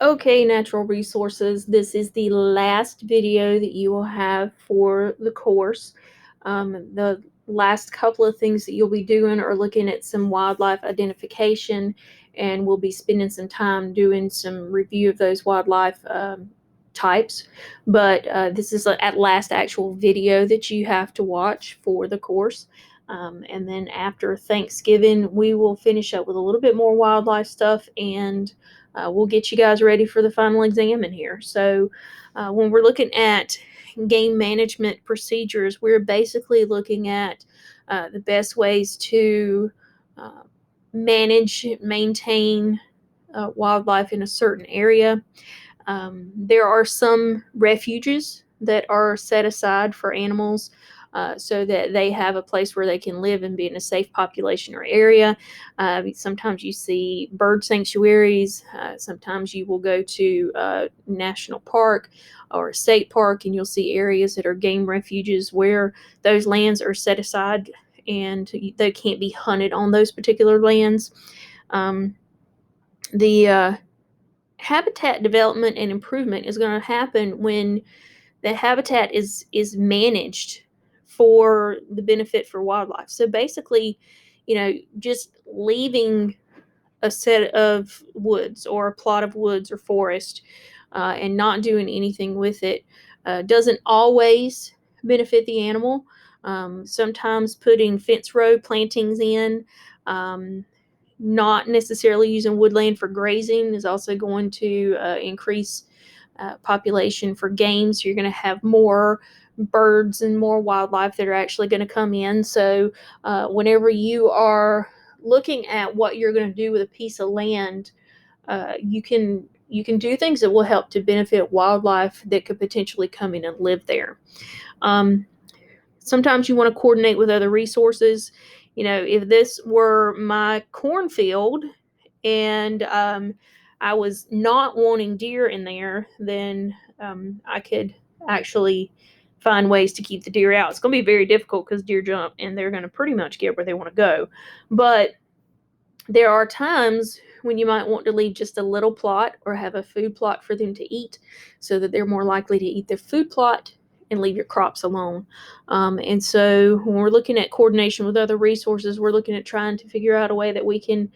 Okay, natural resources. This is the last video that you will have for the course. The last couple of things that you'll be doing are looking at some wildlife identification, and we'll be spending some time doing some review of those wildlife types. But this is at last actual video that you have to watch for the course. And then after Thanksgiving, we will finish up with a little bit more wildlife stuff, and we'll get you guys ready for the final exam in here. So when we're looking at game management procedures, we're basically looking at the best ways to uh, maintain wildlife in a certain area. There are some refuges that are set aside for animals so that they have a place where they can live and be in a safe population or area. Sometimes you see bird sanctuaries. Sometimes you will go to a national park or a state park, and you'll see areas that are game refuges where those lands are set aside and they can't be hunted on those particular lands. The habitat development and improvement is going to happen when the habitat is managed for the benefit for wildlife. So basically, just leaving a set of woods or a plot of woods or forest and not doing anything with it doesn't always benefit the animal. Sometimes putting fence row plantings in, um, not necessarily using woodland for grazing, is also going to increase population for game. So you're going to have more birds and more wildlife that are actually going to come in. So whenever you are looking at what you're going to do with a piece of land, you can do things that will help to benefit wildlife that could potentially come in and live there. Um, Sometimes you want to coordinate with other resources. If this were my cornfield and I was not wanting deer in there, then I could actually find ways to keep the deer out. It's going to be very difficult because deer jump and they're going to pretty much get where they want to go. But there are times when you might want to leave just a little plot or have a food plot for them to eat so that they're more likely to eat their food plot and leave your crops alone. And so when we're looking at coordination with other resources, we're looking at trying to figure out a way that we can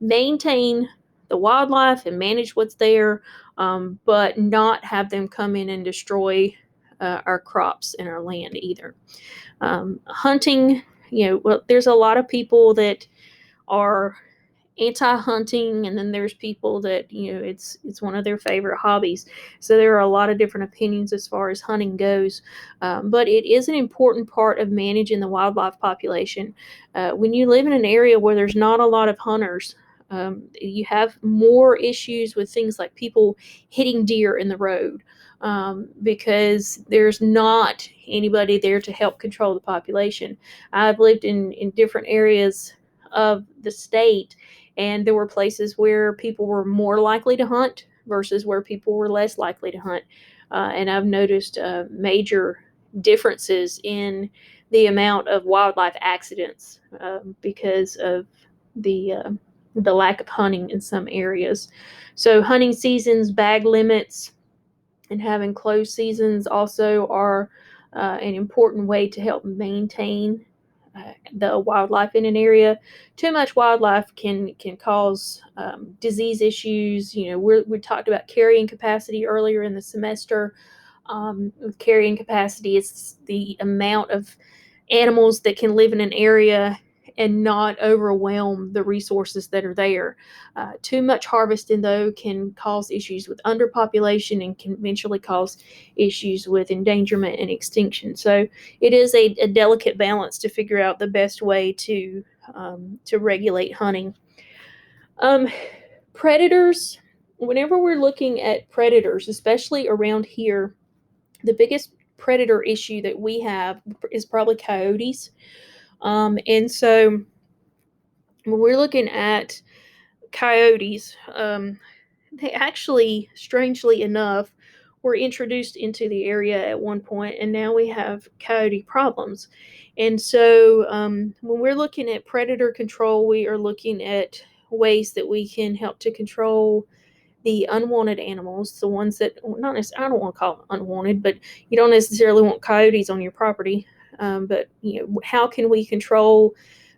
maintain the wildlife and manage what's there, but not have them come in and destroy our crops and our land either. Hunting, well, there's a lot of people that are anti-hunting, and then there's people that it's one of their favorite hobbies. So there are a lot of different opinions as far as hunting goes, but it is an important part of managing the wildlife population. When you live in an area where there's not a lot of hunters, you have more issues with things like people hitting deer in the road, because there's not anybody there to help control the population. I've lived in different areas of the state, and there were places where people were more likely to hunt versus where people were less likely to hunt. And I've noticed major differences in the amount of wildlife accidents because of the uh, the lack of hunting in some areas. So hunting seasons, bag limits, and having closed seasons also are an important way to help maintain the wildlife in an area. Too much wildlife can cause disease issues. We talked about carrying capacity earlier in the semester. With carrying capacity, it's the amount of animals that can live in an area and not overwhelm the resources that are there. Too much harvesting, though, can cause issues with underpopulation and can eventually cause issues with endangerment and extinction. So it is a delicate balance to figure out the best way to regulate hunting. Um, Predators. Whenever we're looking at predators, especially around here, the biggest predator issue that we have is probably coyotes. And so when we're looking at coyotes, they actually, strangely enough, were introduced into the area at one point, and now we have coyote problems. And so when we're looking at predator control, we are looking at ways that we can help to control the unwanted animals, the ones that, well, not necessarily, I don't want to call them unwanted, but you don't necessarily want coyotes on your property. But how can we control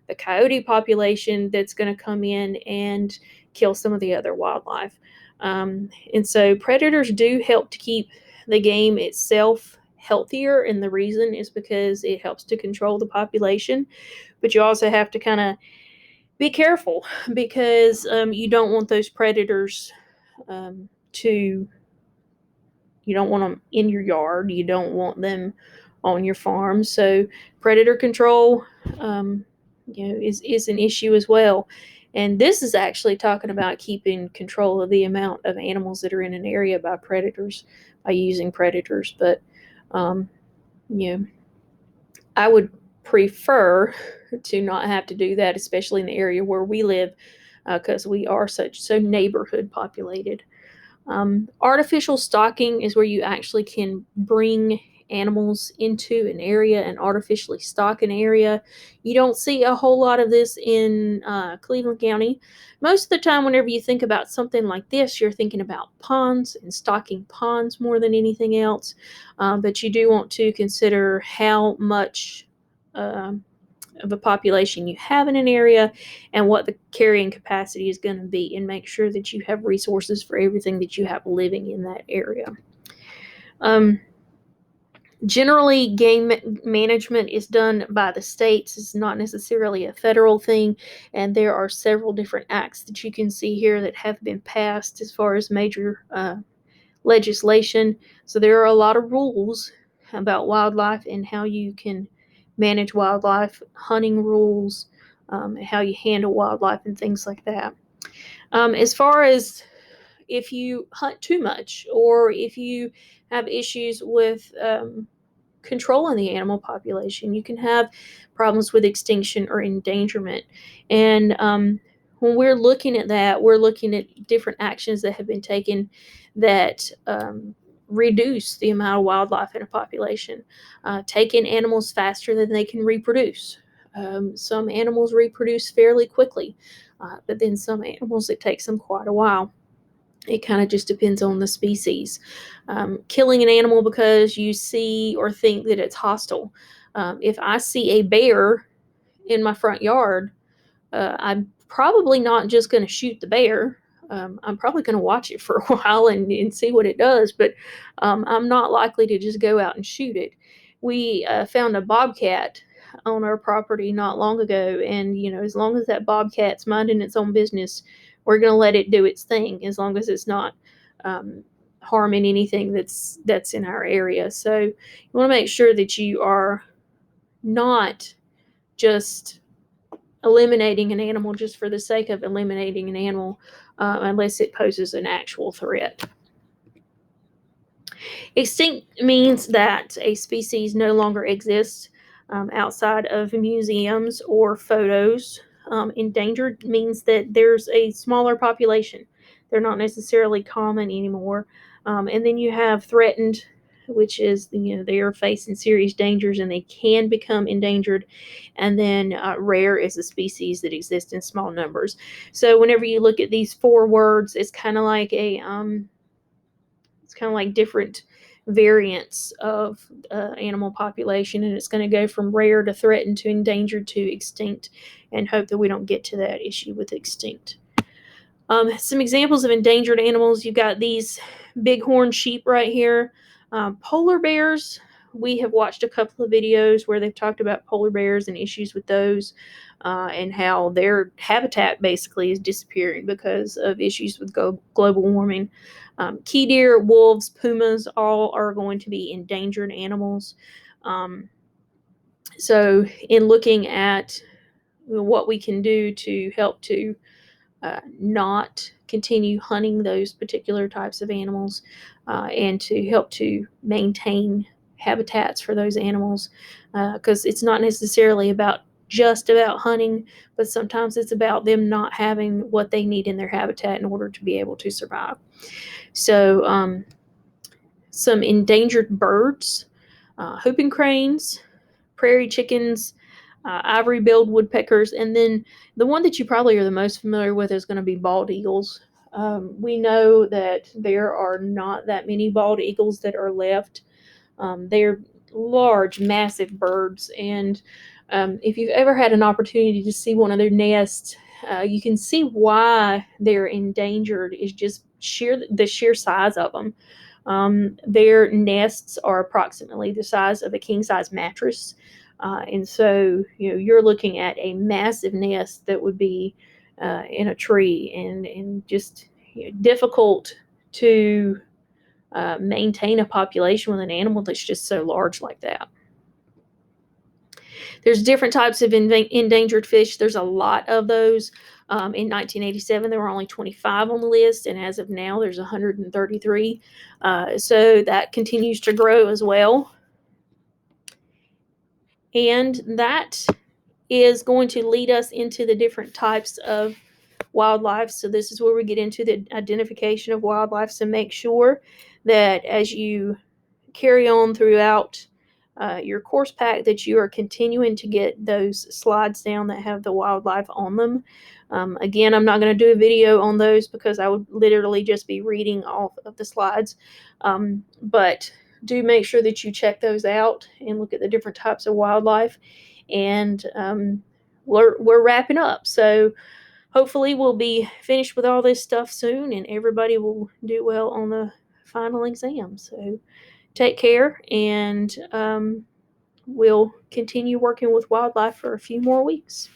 the coyote population that's going to come in and kill some of the other wildlife? And so predators do help to keep the game itself healthier, and the reason is because it helps to control the population. But you also have to kind of be careful because you don't want those predators to, you don't want them in your yard, you don't want them on your farm. So predator control is an issue as well. And this is actually talking about keeping control of the amount of animals that are in an area by predators, by using predators. But um, you know I would prefer to not have to do that, especially in the area where we live, because we are so neighborhood populated. Artificial stocking is where you actually can bring animals into an area and artificially stock an area. You don't see a whole lot of this in Cleveland County. Most of the time, whenever you think about something like this, you're thinking about ponds and stocking ponds more than anything else. But you do want to consider how much um of a population you have in an area and what the carrying capacity is going to be, and make sure that you have resources for everything that you have living in that area. Um, Generally, game management is done by the states. It's not necessarily a federal thing, and there are several different acts that you can see here that have been passed as far as major legislation. So there are a lot of rules about wildlife and how you can manage wildlife, hunting rules, how you handle wildlife, and things like that. As far as if you hunt too much or if you have issues with controlling the animal population, you can have problems with extinction or endangerment. And when we're looking at that, we're looking at different actions that have been taken that reduce the amount of wildlife in a population, taking animals faster than they can reproduce. Some animals reproduce fairly quickly, but then some animals, it takes them quite a while. It kind of just depends on the species. Killing an animal because you see or think that it's hostile. If I see a bear in my front yard, I'm probably not just going to shoot the bear. I'm probably going to watch it for a while and see what it does, but I'm not likely to just go out and shoot it. We found a bobcat on our property not long ago, and as long as that bobcat's minding its own business, we're going to let it do its thing as long as it's not um, harming anything that's in our area. So you want to make sure that you are not just eliminating an animal just for the sake of eliminating an animal, unless it poses an actual threat. Extinct means that a species no longer exists outside of museums or photos. Endangered means that there's a smaller population. They're not necessarily common anymore. And then you have threatened, which is, they are facing serious dangers and they can become endangered. And then rare is a species that exists in small numbers. So whenever you look at these four words, it's kind of like different variants of animal population, and it's going to go from rare to threatened to endangered to extinct, and hope that we don't get to that issue with extinct. Some examples of endangered animals, you've got these bighorn sheep right here. Polar bears, we have watched a couple of videos where they've talked about polar bears and issues with those, and how their habitat basically is disappearing because of issues with global warming. Key deer, wolves, pumas, all are going to be endangered animals. So in looking at what we can do to help to not continue hunting those particular types of animals, and to help to maintain habitats for those animals, because it's not necessarily just about hunting, but sometimes it's about them not having what they need in their habitat in order to be able to survive. So some endangered birds, whooping cranes, prairie chickens, ivory-billed woodpeckers, and then the one that you probably are the most familiar with is going to be bald eagles. We know that there are not that many bald eagles that are left. They're large, massive birds, and if you've ever had an opportunity to see one of their nests, you can see why they're endangered. Is just sheer size of them. Their nests are approximately the size of a king size mattress, and so you're looking at a massive nest that would be in a tree, and just difficult to maintain a population with an animal that's just so large like that. There's different types of endangered fish. There's a lot of those. In 1987, there were only 25 on the list, and as of now, there's 133. So that continues to grow as well. And that is going to lead us into the different types of wildlife. So this is where we get into the identification of wildlife. So make sure that as you carry on throughout your course pack that you are continuing to get those slides down that have the wildlife on them. Again, I'm not going to do a video on those because I would literally just be reading off of the slides. But do make sure that you check those out and look at the different types of wildlife. And we're wrapping up. So hopefully we'll be finished with all this stuff soon and everybody will do well on the final exam. So take care, and we'll continue working with wildlife for a few more weeks.